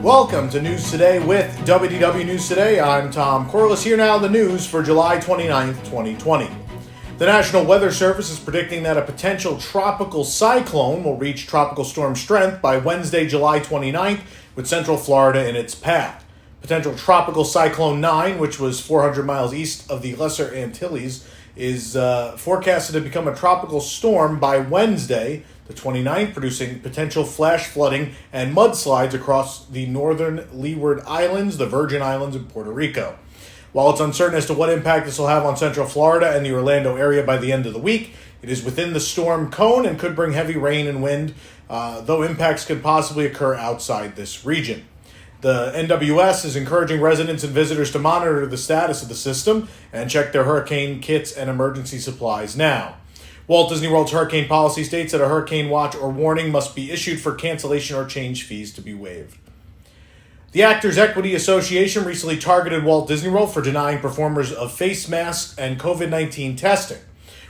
Welcome to News Today with WDW News Today. I'm Tom Corliss. Here now the news for July 29th, 2020. The National Weather Service is predicting that a potential tropical cyclone will reach tropical storm strength by Wednesday, July 29th, with central Florida in its path. Potential tropical cyclone 9, which was 400 miles east of the Lesser Antilles, is forecasted to become a tropical storm by Wednesday, the 29th, producing potential flash flooding and mudslides across the northern Leeward Islands, the Virgin Islands, and Puerto Rico. While it's uncertain as to what impact this will have on central Florida and the Orlando area by the end of the week, it is within the storm cone and could bring heavy rain and wind, though impacts could possibly occur outside this region. The NWS is encouraging residents and visitors to monitor the status of the system and check their hurricane kits and emergency supplies now. Walt Disney World's hurricane policy states that a hurricane watch or warning must be issued for cancellation or change fees to be waived. The Actors Equity Association recently targeted Walt Disney World for denying performers of face masks and COVID-19 testing.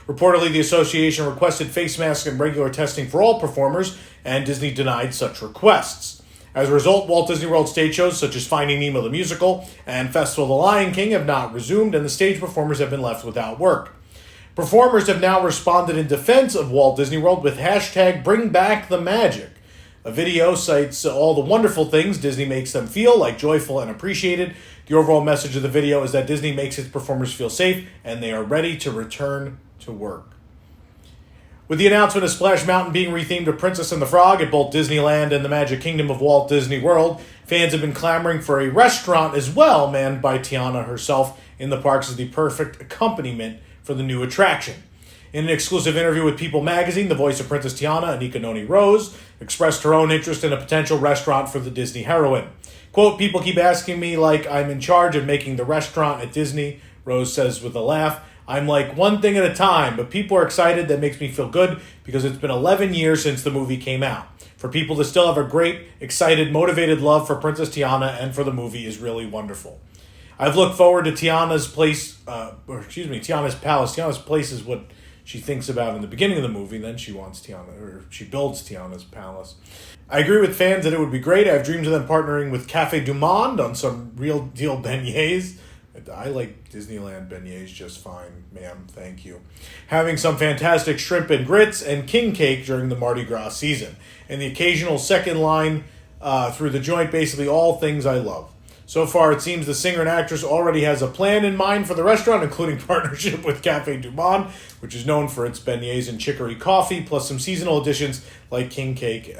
Reportedly, the association requested face masks and regular testing for all performers, and Disney denied such requests. As a result, Walt Disney World stage shows such as Finding Nemo the Musical and Festival of the Lion King have not resumed, and the stage performers have been left without work. Performers have now responded in defense of Walt Disney World with hashtag #BringBackTheMagic. A video cites all the wonderful things Disney makes them feel, like joyful and appreciated. The overall message of the video is that Disney makes its performers feel safe and they are ready to return to work. With the announcement of Splash Mountain being rethemed to Princess and the Frog at both Disneyland and the Magic Kingdom of Walt Disney World, fans have been clamoring for a restaurant as well, manned by Tiana herself in the parks as the perfect accompaniment for the new attraction. In an exclusive interview with People magazine, the voice of Princess Tiana, Anika Noni Rose, expressed her own interest in a potential restaurant for the Disney heroine. Quote, "People keep asking me like I'm in charge of making the restaurant at Disney," Rose says with a laugh. "I'm like one thing at a time, but people are excited. That makes me feel good because it's been 11 years since the movie came out. For people to still have a great, excited, motivated love for Princess Tiana and for the movie is really wonderful. I've looked forward to Tiana's palace. Tiana's place is what she thinks about in the beginning of the movie. Then she builds Tiana's palace. I agree with fans that it would be great. I have dreams of them partnering with Café du Monde on some real deal beignets. I like Disneyland beignets just fine, ma'am. Thank you. Having some fantastic shrimp and grits and king cake during the Mardi Gras season. And the occasional second line through the joint, basically all things I love. So far, it seems the singer and actress already has a plan in mind for the restaurant, including partnership with Café du Monde, which is known for its beignets and chicory coffee, plus some seasonal additions like king cake,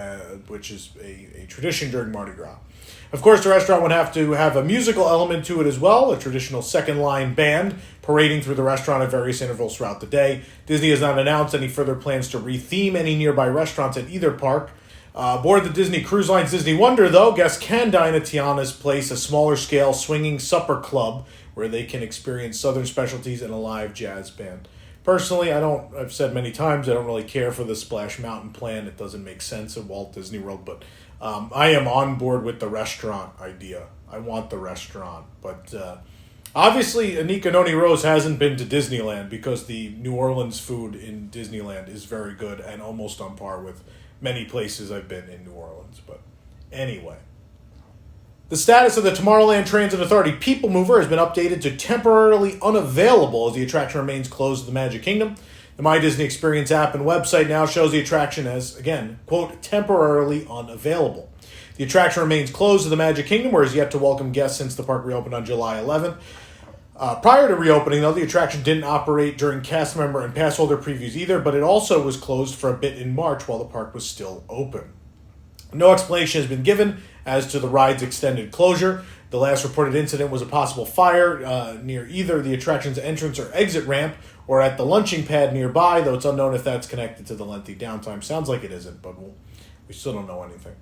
which is a tradition during Mardi Gras. Of course, the restaurant would have to have a musical element to it as well, a traditional second-line band parading through the restaurant at various intervals throughout the day. Disney has not announced any further plans to retheme any nearby restaurants at either park. Aboard the Disney Cruise Line's Disney Wonder, though, guests can dine at Tiana's Place, a smaller-scale swinging supper club where they can experience Southern specialties and a live jazz band. Personally, I've said many times, I don't really care for the Splash Mountain plan. It doesn't make sense at Walt Disney World, but I am on board with the restaurant idea. I want the restaurant, but obviously Anika Noni Rose hasn't been to Disneyland because the New Orleans food in Disneyland is very good and almost on par with many places I've been in New Orleans. But anyway, the status of the Tomorrowland Transit Authority PeopleMover has been updated to temporarily unavailable as the attraction remains closed to the Magic Kingdom. The My Disney Experience app and website now shows the attraction as, again, quote, temporarily unavailable. The attraction remains closed to the Magic Kingdom, where it is yet to welcome guests since the park reopened on July 11th. Prior to reopening, though, the attraction didn't operate during cast member and pass holder previews either, but it also was closed for a bit in March while the park was still open. No explanation has been given as to the ride's extended closure. The last reported incident was a possible fire near either the attraction's entrance or exit ramp or at the launching pad nearby, though it's unknown if that's connected to the lengthy downtime. Sounds like it isn't, but we still don't know anything.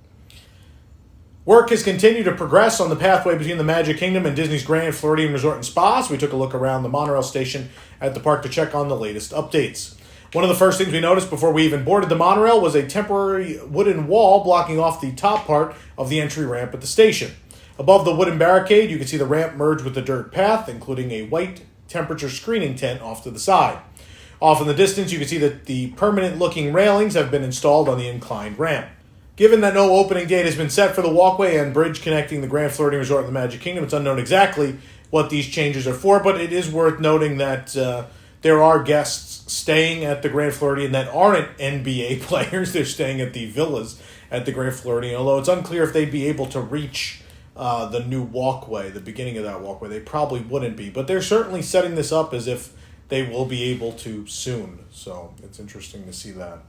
Work has continued to progress on the pathway between the Magic Kingdom and Disney's Grand Floridian Resort and Spa, so we took a look around the monorail station at the park to check on the latest updates. One of the first things we noticed before we even boarded the monorail was a temporary wooden wall blocking off the top part of the entry ramp at the station. Above the wooden barricade, you can see the ramp merge with the dirt path, including a white temperature screening tent off to the side. Off in the distance, you can see that the permanent-looking railings have been installed on the inclined ramp. Given that no opening date has been set for the walkway and bridge connecting the Grand Floridian Resort and the Magic Kingdom, it's unknown exactly what these changes are for, but it is worth noting that there are guests staying at the Grand Floridian that aren't NBA players. They're staying at the villas at the Grand Floridian, although it's unclear if they'd be able to reach the new walkway, the beginning of that walkway. They probably wouldn't be, but they're certainly setting this up as if they will be able to soon, so it's interesting to see that.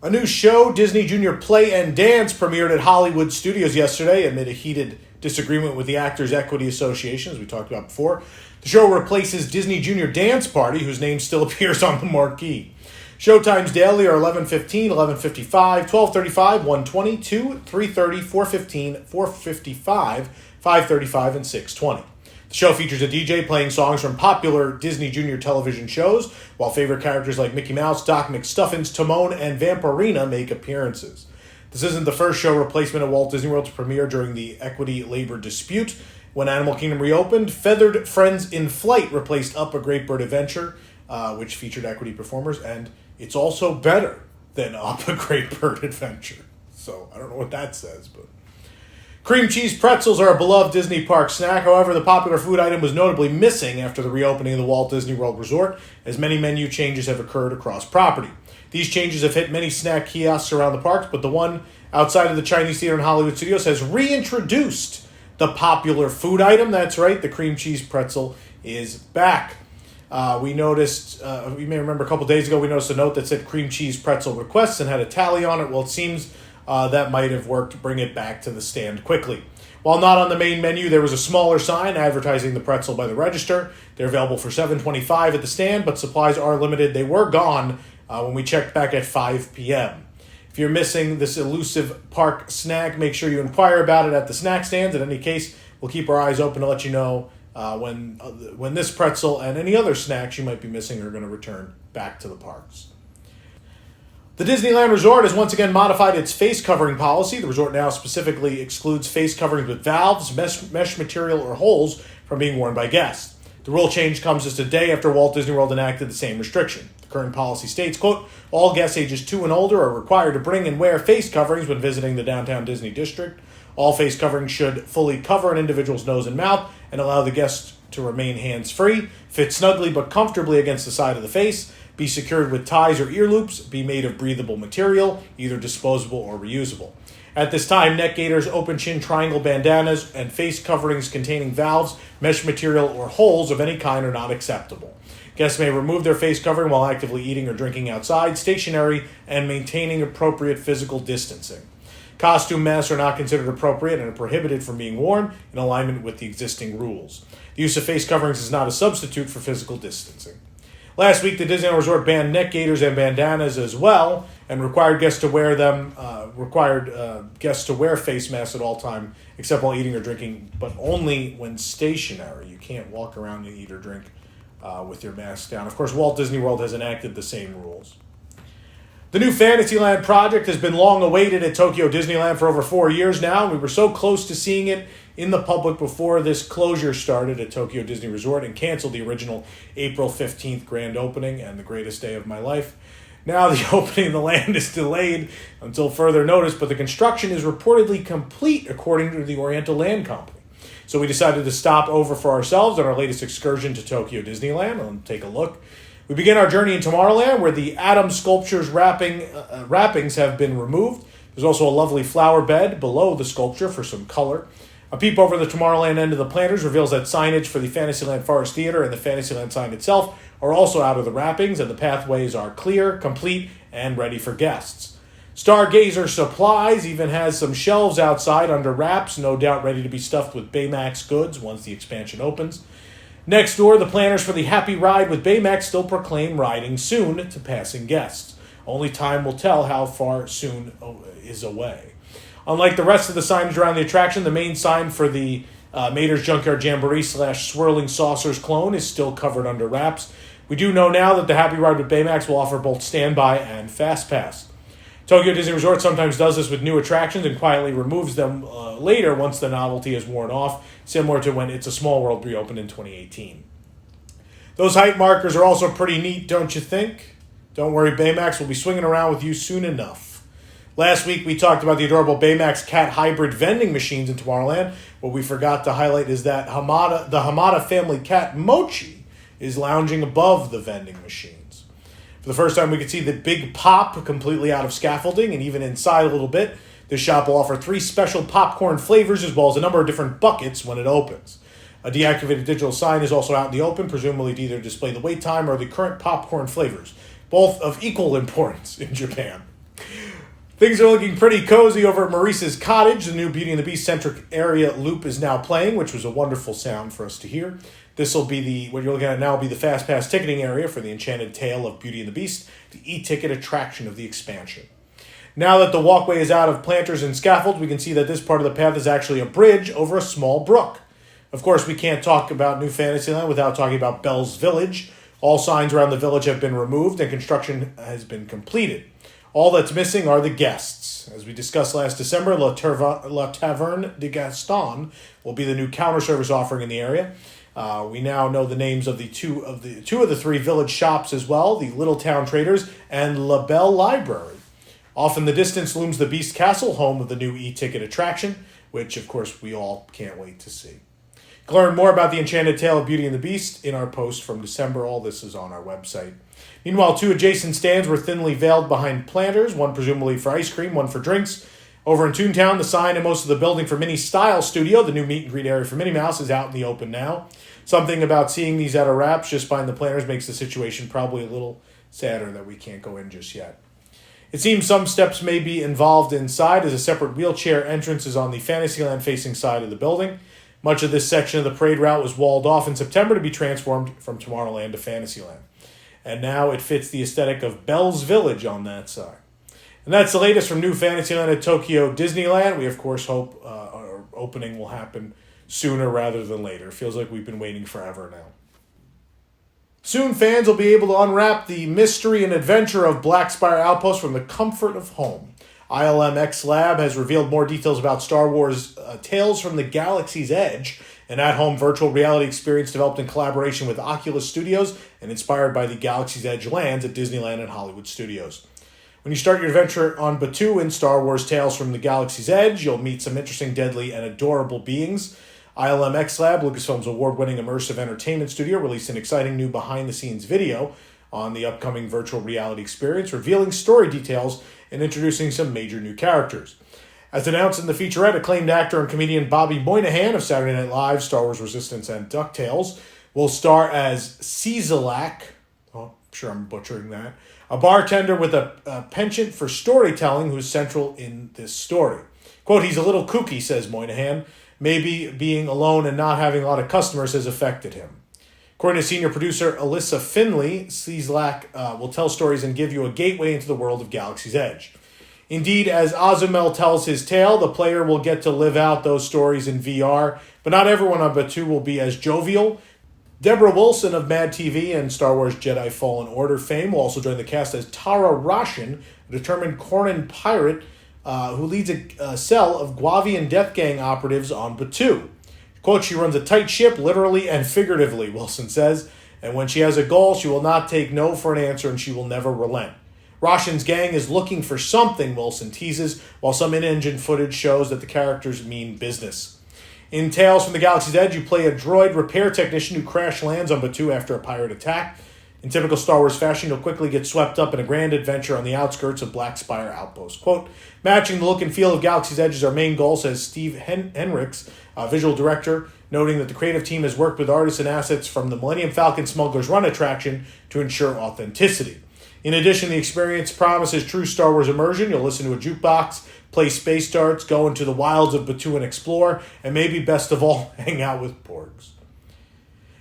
A new show, Disney Junior Play and Dance, premiered at Hollywood Studios yesterday amid a heated disagreement with the Actors Equity Association, as we talked about before. The show replaces Disney Junior Dance Party, whose name still appears on the marquee. Showtimes daily are 11:15, 11:55, 12:35, 1:20, 2, 3:30, 4:15, 4:55, 5:35, and 6:20. The show features a DJ playing songs from popular Disney Junior television shows, while favorite characters like Mickey Mouse, Doc McStuffins, Timon, and Vampirina make appearances. This isn't the first show replacement at Walt Disney World to premiere during the equity labor dispute. When Animal Kingdom reopened, Feathered Friends in Flight replaced Up a Great Bird Adventure, which featured equity performers, and it's also better than Up a Great Bird Adventure. So I don't know what that says, but... Cream cheese pretzels are a beloved Disney park snack. However, the popular food item was notably missing after the reopening of the Walt Disney World Resort, as many menu changes have occurred across property. These changes have hit many snack kiosks around the parks, but the one outside of the Chinese Theater in Hollywood Studios has reintroduced the popular food item. That's right, the cream cheese pretzel is back. We noticed, you may remember a couple days ago, we noticed a note that said cream cheese pretzel requests and had a tally on it. Well, it seems that might have worked to bring it back to the stand quickly. While not on the main menu, there was a smaller sign advertising the pretzel by the register. They're available for $7.25 at the stand, but supplies are limited. They were gone when we checked back at 5 p.m. If you're missing this elusive park snack, make sure you inquire about it at the snack stands. In any case, we'll keep our eyes open to let you know when this pretzel and any other snacks you might be missing are going to return back to the parks. The Disneyland Resort has once again modified its face covering policy. The resort now specifically excludes face coverings with valves, mesh material, or holes from being worn by guests. The rule change comes just a day after Walt Disney World enacted the same restriction. The current policy states, quote, all guests ages 2 and older are required to bring and wear face coverings when visiting the downtown Disney district. All face coverings should fully cover an individual's nose and mouth and allow the guests to remain hands-free, fit snugly but comfortably against the side of the face, be secured with ties or ear loops, be made of breathable material, either disposable or reusable. At this time, neck gaiters, open chin triangle bandanas, and face coverings containing valves, mesh material, or holes of any kind are not acceptable. Guests may remove their face covering while actively eating or drinking outside, stationary, and maintaining appropriate physical distancing. Costume masks are not considered appropriate and are prohibited from being worn in alignment with the existing rules. The use of face coverings is not a substitute for physical distancing. Last week, the Disneyland Resort banned neck gaiters and bandanas as well, and required guests to wear them. Guests to wear face masks at all time, except while eating or drinking, but only when stationary. You can't walk around and eat or drink with your mask down. Of course, Walt Disney World has enacted the same rules. The new Fantasyland project has been long awaited at Tokyo Disneyland for over 4 years now. We were so close to seeing it in the public before this closure started at Tokyo Disney Resort and canceled the original April 15th grand opening and the greatest day of my life. Now the opening of the land is delayed until further notice, but the construction is reportedly complete according to the Oriental Land Company. So we decided to stop over for ourselves on our latest excursion to Tokyo Disneyland and take a look. We begin our journey in Tomorrowland, where the Atom sculpture's wrappings have been removed. There's also a lovely flower bed below the sculpture for some color. A peep over the Tomorrowland end of the planters reveals that signage for the Fantasyland Forest Theater and the Fantasyland sign itself are also out of the wrappings, and the pathways are clear, complete, and ready for guests. Stargazer Supplies even has some shelves outside under wraps, no doubt ready to be stuffed with Baymax goods once the expansion opens. Next door, the planners for the Happy Ride with Baymax still proclaim riding soon to passing guests. Only time will tell how far soon is away. Unlike the rest of the signage around the attraction, the main sign for the Mater's Junkyard Jamboree / Swirling Saucers clone is still covered under wraps. We do know now that the Happy Ride with Baymax will offer both standby and fast pass. Tokyo Disney Resort sometimes does this with new attractions and quietly removes them later once the novelty is worn off, similar to when It's a Small World reopened in 2018. Those height markers are also pretty neat, don't you think? Don't worry, Baymax will be swinging around with you soon enough. Last week, we talked about the adorable Baymax cat hybrid vending machines in Tomorrowland. What we forgot to highlight is that the Hamada family cat, Mochi, is lounging above the vending machines. For the first time, we could see the Big Pop completely out of scaffolding, and even inside a little bit. This shop will offer 3 special popcorn flavors as well as a number of different buckets when it opens. A deactivated digital sign is also out in the open, presumably to either display the wait time or the current popcorn flavors, both of equal importance in Japan. Things are looking pretty cozy over at Maurice's Cottage. The new Beauty and the Beast centric area loop is now playing, which was a wonderful sound for us to hear. This will be what you're looking at now will be the Fast Pass ticketing area for the Enchanted Tale of Beauty and the Beast, the e-ticket attraction of the expansion. Now that the walkway is out of planters and scaffold, we can see that this part of the path is actually a bridge over a small brook. Of course, we can't talk about New Fantasyland without talking about Belle's Village. All signs around the village have been removed and construction has been completed. All that's missing are the guests. As we discussed last December, La Taverne de Gaston will be the new counter service offering in the area. We now know the names of the two of the 3 village shops as well, the Little Town Traders and La Belle Library. Off in the distance looms the Beast Castle, home of the new e-ticket attraction, which, of course, we all can't wait to see. You can learn more about the Enchanted Tale of Beauty and the Beast in our post from December. All this is on our website. Meanwhile, 2 adjacent stands were thinly veiled behind planters, one presumably for ice cream, one for drinks. Over in Toontown, the sign and most of the building for Minnie's Style Studio, the new meet and greet area for Minnie Mouse, is out in the open now. Something about seeing these out of wraps just behind the planters makes the situation probably a little sadder that we can't go in just yet. It seems some steps may be involved inside, as a separate wheelchair entrance is on the Fantasyland-facing side of the building. Much of this section of the parade route was walled off in September to be transformed from Tomorrowland to Fantasyland. And now it fits the aesthetic of Belle's Village on that side. And that's the latest from New Fantasyland at Tokyo Disneyland. We, of course, hope our opening will happen sooner rather than later. It feels like we've been waiting forever now. Soon, fans will be able to unwrap the mystery and adventure of Black Spire Outpost from the comfort of home. ILMX Lab has revealed more details about Star Wars Tales from the Galaxy's Edge, an at-home virtual reality experience developed in collaboration with Oculus Studios and inspired by the Galaxy's Edge lands at Disneyland and Hollywood Studios. When you start your adventure on Batuu in Star Wars Tales from the Galaxy's Edge, you'll meet some interesting, deadly, and adorable beings. ILMX Lab, Lucasfilm's award-winning immersive entertainment studio, released an exciting new behind-the-scenes video on the upcoming virtual reality experience, revealing story details and introducing some major new characters. As announced in the featurette, acclaimed actor and comedian Bobby Moynihan of Saturday Night Live, Star Wars Resistance, and DuckTales will star as Cezalak, I'm sure I'm butchering that, a bartender with a penchant for storytelling who's central in this story. Quote, "He's a little kooky," says Moynihan. "Maybe being alone and not having a lot of customers has affected him." According to senior producer Alyssa Finley, Cezalak will tell stories and give you a gateway into the world of Galaxy's Edge. Indeed, as Azumel tells his tale, the player will get to live out those stories in VR, but not everyone on Batuu will be as jovial. Deborah Wilson of Mad TV and Star Wars Jedi Fallen Order fame will also join the cast as Tara Roshan, a determined Cornan pirate who leads a cell of Guavian Death Gang operatives on Batuu. Quote, "She runs a tight ship, literally and figuratively," Wilson says, "and when she has a goal, she will not take no for an answer and she will never relent. Roshan's gang is looking for something," Wilson teases, while some in-engine footage shows that the characters mean business. In Tales from the Galaxy's Edge, you play a droid repair technician who crash lands on Batuu after a pirate attack. In typical Star Wars fashion, you'll quickly get swept up in a grand adventure on the outskirts of Black Spire Outpost. Quote, "Matching the look and feel of Galaxy's Edge is our main goal," says Steve Henricks, visual director, noting that the creative team has worked with artists and assets from the Millennium Falcon Smuggler's Run attraction to ensure authenticity. In addition, the experience promises true Star Wars immersion. You'll listen to a jukebox, play space darts, go into the wilds of Batuu and explore, and maybe best of all, hang out with porgs.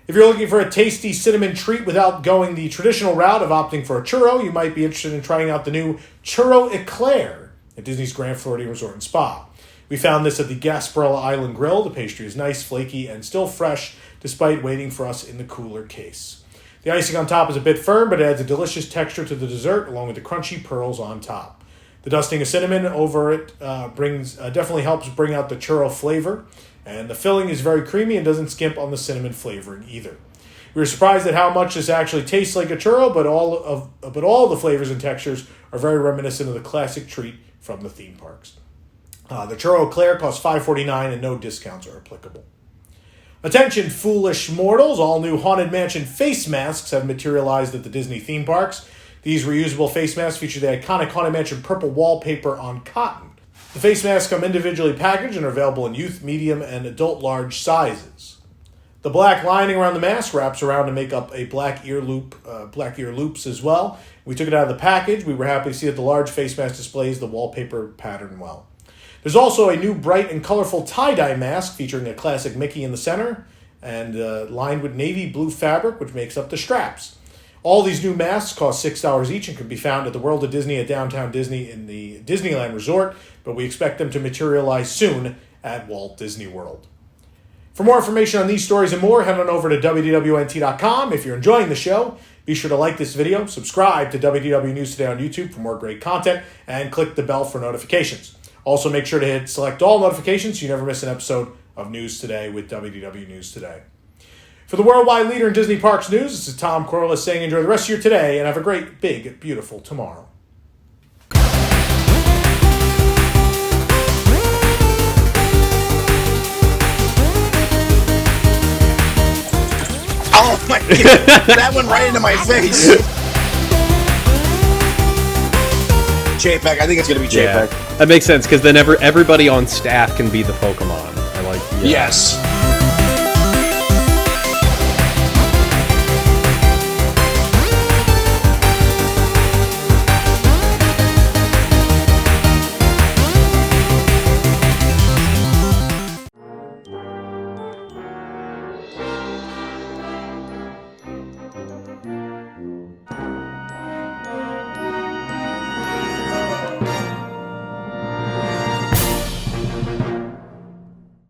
If you're looking for a tasty cinnamon treat without going the traditional route of opting for a churro, you might be interested in trying out the new Churro Eclair at Disney's Grand Floridian Resort and Spa. We found this at the Gasparilla Island Grill. The pastry is nice, flaky, and still fresh, despite waiting for us in the cooler case. The icing on top is a bit firm, but it adds a delicious texture to the dessert, along with the crunchy pearls on top. The dusting of cinnamon over it definitely helps bring out the churro flavor, and the filling is very creamy and doesn't skimp on the cinnamon flavoring either. We were surprised at how much this actually tastes like a churro, but all the flavors and textures are very reminiscent of the classic treat from the theme parks. The Churro Eclair costs $5.49 and no discounts are applicable. Attention, foolish mortals. All new Haunted Mansion face masks have materialized at the Disney theme parks. These reusable face masks feature the iconic Haunted Mansion purple wallpaper on cotton. The face masks come individually packaged and are available in youth, medium, and adult large sizes. The black lining around the mask wraps around to make up a black ear loops as well. We took it out of the package. We were happy to see that the large face mask displays the wallpaper pattern well. There's also a new bright and colorful tie-dye mask featuring a classic Mickey in the center and lined with navy blue fabric, which makes up the straps. All these new masks cost $6 each and can be found at the World of Disney at Downtown Disney in the Disneyland Resort, but we expect them to materialize soon at Walt Disney World. For more information on these stories and more, head on over to WDWNT.com. If you're enjoying the show, be sure to like this video, subscribe to WDW News Today on YouTube for more great content, and click the bell for notifications. Also, make sure to hit select all notifications so you never miss an episode of News Today with WDW News Today. For the worldwide leader in Disney Parks news, this is Tom Corliss saying enjoy the rest of your today and have a great, big, beautiful tomorrow. Oh my God, that went right into my face. JPEG, I think it's going to be JPEG. Yeah, that makes sense, because then everybody on staff can be the Pokemon. I like. Yeah. Yes.